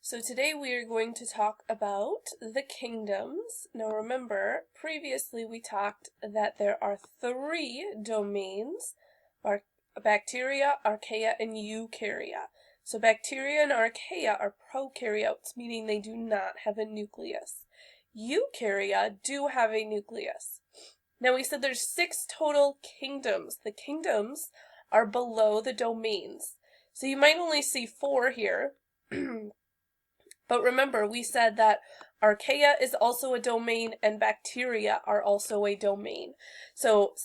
So today we are going to talk about the kingdoms. Now remember, previously we talked that there are three domains: bacteria, archaea, and eukarya. So bacteria and archaea are prokaryotes, meaning they do not have a nucleus. Eukarya do have a nucleus. Now we said there's 6 total kingdoms. The kingdoms are below the domains. So you might only see 4 here. But remember, we said that archaea is also a domain and bacteria are also a domain. So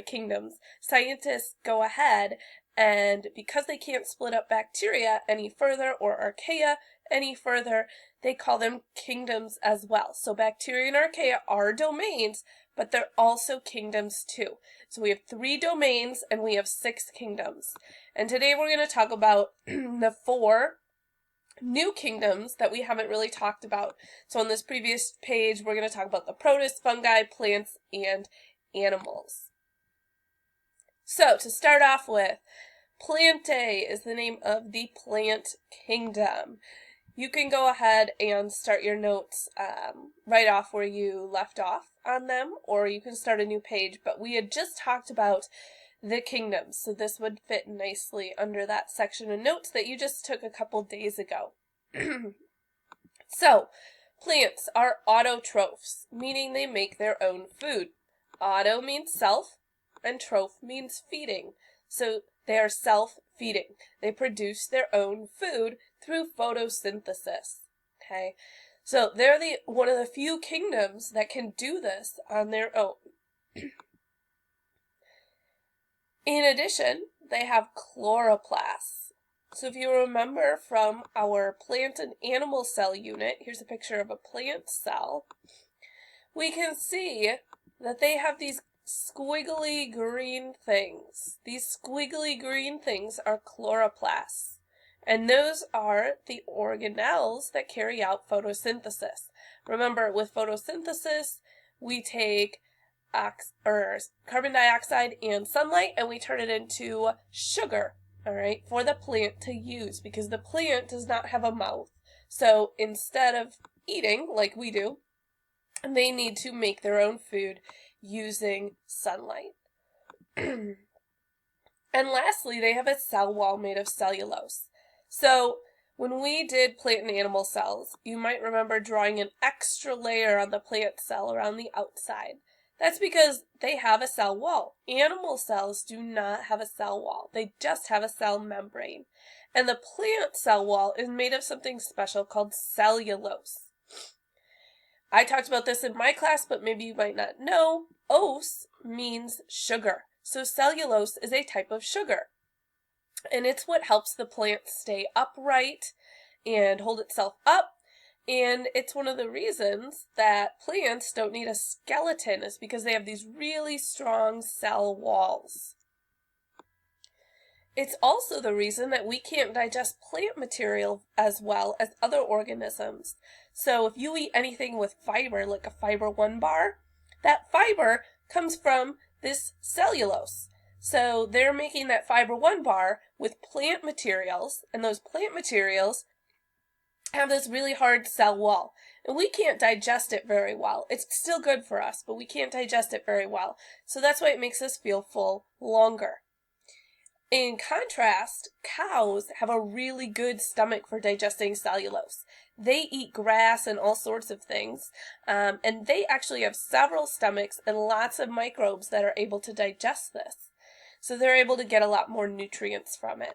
kingdoms, scientists go ahead and because they can't split up bacteria any further or archaea any further, they call them kingdoms as well. So bacteria and archaea are domains, but they're also kingdoms too. So we have 3 domains and we have 6 kingdoms. And today we're going to talk about the 4 new kingdoms that we haven't really talked about. So on this previous page, we're going to talk about the protists, fungi, plants, and animals. So to start off with, Plantae is the name of the plant kingdom. You can go ahead and start your notes right off where you left off on them, or you can start a new page, but we had just talked about the kingdoms, so this would fit nicely under that section of notes that you just took a couple days ago. So, plants are autotrophs, meaning they make their own food. Auto means self, and troph means feeding. So they are self-feeding. They produce their own food through photosynthesis. Okay, so they're one of the few kingdoms that can do this on their own. In addition, they have chloroplasts. So if you remember from our plant and animal cell unit, here's a picture of a plant cell, we can see that they have these squiggly green things. These squiggly green things are chloroplasts. And those are the organelles that carry out photosynthesis. Remember, with photosynthesis, we take carbon dioxide and sunlight and we turn it into sugar, all right, for the plant to use, because the plant does not have a mouth. So instead of eating like we do, they need to make their own food using sunlight. And lastly, they have a cell wall made of cellulose. So when we did plant and animal cells, you might remember drawing an extra layer on the plant cell around the outside. That's because they have a cell wall. Animal cells do not have a cell wall. They just have a cell membrane. And the plant cell wall is made of something special called cellulose. I talked about this in my class, but maybe you might not know. Os means sugar. So cellulose is a type of sugar. And it's what helps the plant stay upright and hold itself up. And it's one of the reasons that plants don't need a skeleton, is because they have these really strong cell walls. It's also the reason that we can't digest plant material as well as other organisms. So if you eat anything with fiber, like a fiber 1 bar, that fiber comes from this cellulose. So they're making that fiber 1 bar with plant materials, and those plant materials have this really hard cell wall. And we can't digest it very well. It's still good for us, but we can't digest it very well. So that's why it makes us feel full longer. In contrast, cows have a really good stomach for digesting cellulose. They eat grass and all sorts of things, and they actually have several stomachs and lots of microbes that are able to digest this. So they're able to get a lot more nutrients from it.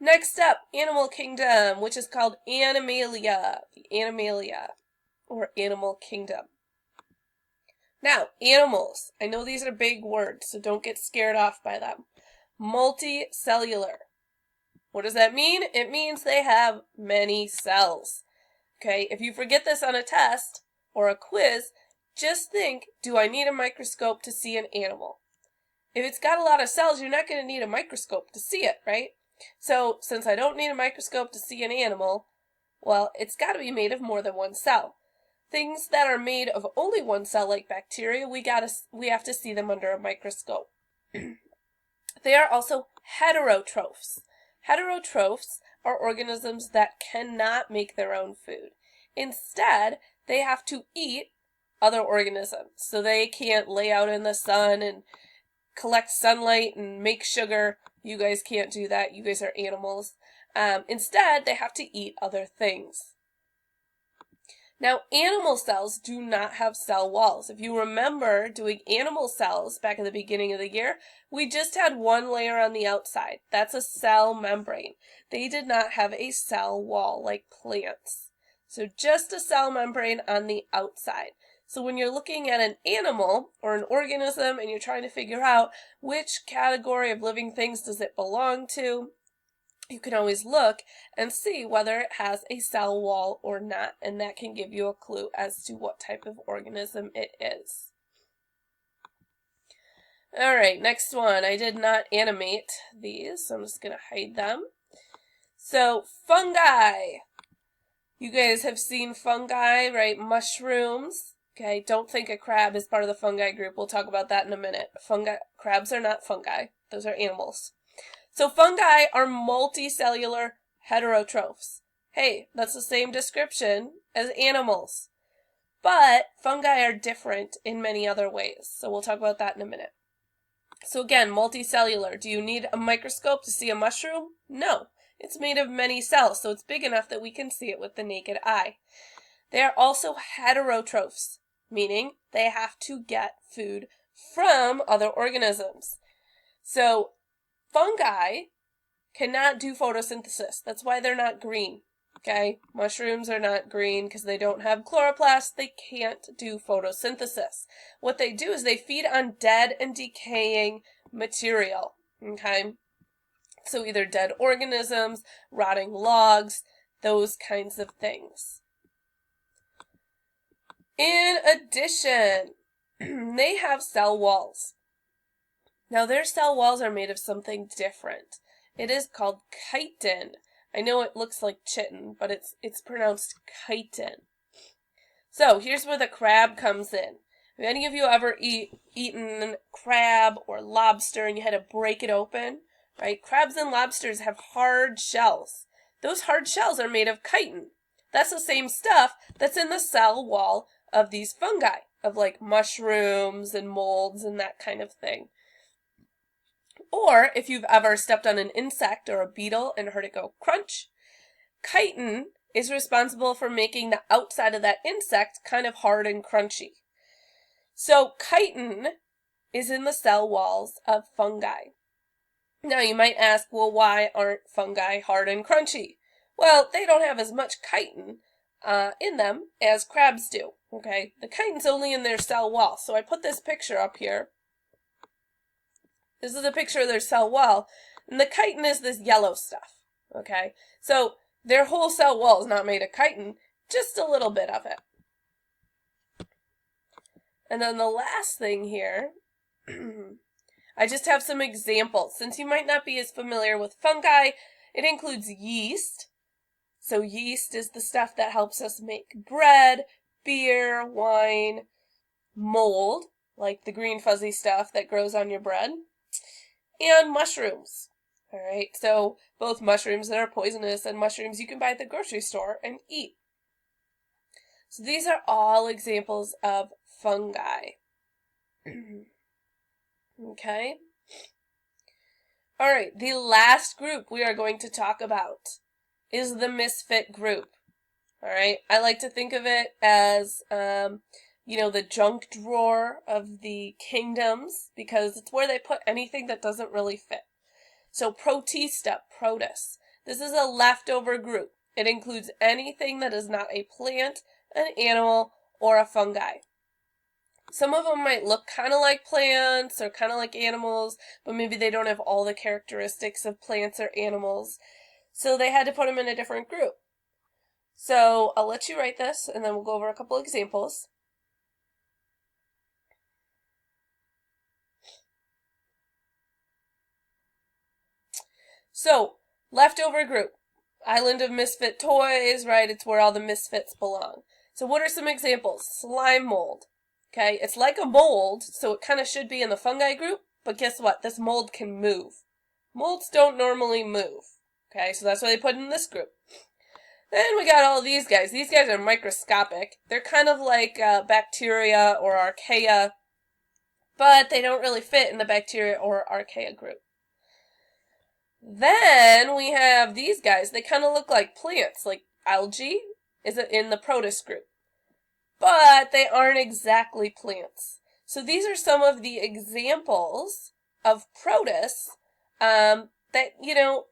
Next up, animal kingdom, which is called Animalia. Animalia, or animal kingdom. Now, animals. I know these are big words, so don't get scared off by them. Multicellular. What does that mean? It means they have many cells. Okay, if you forget this on a test or a quiz, just think, do I need a microscope to see an animal? If it's got a lot of cells, you're not going to need a microscope to see it, right? So, since I don't need a microscope to see an animal, well, it's got to be made of more than one cell. Things that are made of only one cell, like bacteria, we have to see them under a microscope. They are also heterotrophs. Heterotrophs are organisms that cannot make their own food. Instead, they have to eat other organisms. So they can't lay out in the sun and collect sunlight and make sugar. You guys can't do that. You guys are animals. Instead, they have to eat other things. Now, animal cells do not have cell walls. If you remember doing animal cells back at the beginning of the year, we just had one layer on the outside. That's a cell membrane. They did not have a cell wall like plants. So just a cell membrane on the outside. So when you're looking at an animal or an organism and you're trying to figure out which category of living things does it belong to, you can always look and see whether it has a cell wall or not, and that can give you a clue as to what type of organism it is. All right, next one. I did not animate these, so I'm just going to hide them. So, fungi. You guys have seen fungi, right? Mushrooms. Okay, don't think a crab is part of the fungi group. We'll talk about that in a minute. Crabs are not fungi. Those are animals. So fungi are multicellular heterotrophs. Hey, that's the same description as animals. But fungi are different in many other ways. So we'll talk about that in a minute. So again, multicellular. Do you need a microscope to see a mushroom? No. It's made of many cells, so it's big enough that we can see it with the naked eye. They are also heterotrophs, meaning they have to get food from other organisms. So fungi cannot do photosynthesis. That's why they're not green. Okay? Mushrooms are not green because they don't have chloroplasts. They can't do photosynthesis. What they do is they feed on dead and decaying material. Okay? So either dead organisms, rotting logs, those kinds of things. In addition, they have cell walls. Now their cell walls are made of something different. It is called chitin. I know it looks like chitin, but it's pronounced chitin. So here's where the crab comes in. Have any of you ever eaten crab or lobster and you had to break it open? Right? Crabs and lobsters have hard shells. Those hard shells are made of chitin. That's the same stuff that's in the cell wall of these fungi, of like mushrooms and molds and that kind of thing. Or if you've ever stepped on an insect or a beetle and heard it go crunch, chitin is responsible for making the outside of that insect kind of hard and crunchy. So chitin is in the cell walls of fungi. Now you might ask, well, why aren't fungi hard and crunchy? Well, they don't have as much chitin in them as crabs do. Okay, the chitin's only in their cell wall. So I put this picture up here. This is a picture of their cell wall, and the chitin is this yellow stuff. Okay, so their whole cell wall is not made of chitin, just a little bit of it. And then the last thing here, I just have some examples. Since you might not be as familiar with fungi, it includes yeast. So yeast is the stuff that helps us make bread, beer, wine, mold, like the green fuzzy stuff that grows on your bread, and mushrooms. All right, so both mushrooms that are poisonous and mushrooms you can buy at the grocery store and eat. So these are all examples of fungi. Okay. All right, the last group we are going to talk about is the misfit group. All right, I like to think of it as, the junk drawer of the kingdoms because it's where they put anything that doesn't really fit. So Protista, Protus. This is a leftover group. It includes anything that is not a plant, an animal, or a fungi. Some of them might look kind of like plants or kind of like animals, but maybe they don't have all the characteristics of plants or animals. So they had to put them in a different group. So I'll let you write this and then we'll go over a couple examples. So, leftover group. Island of misfit toys, right? It's where all the misfits belong. So what are some examples? Slime mold. Okay, it's like a mold, so it kind of should be in the fungi group, but guess what? This mold can move. Molds don't normally move. Okay, so that's why they put in this group. Then we got all these guys. These guys are microscopic. They're kind of like bacteria or archaea, but they don't really fit in the bacteria or archaea group. Then we have these guys. They kind of look like plants, like algae is in the protist group, but they aren't exactly plants. So these are some of the examples of protists that,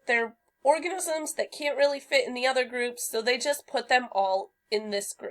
they're organisms that can't really fit in the other groups, so they just put them all in this group.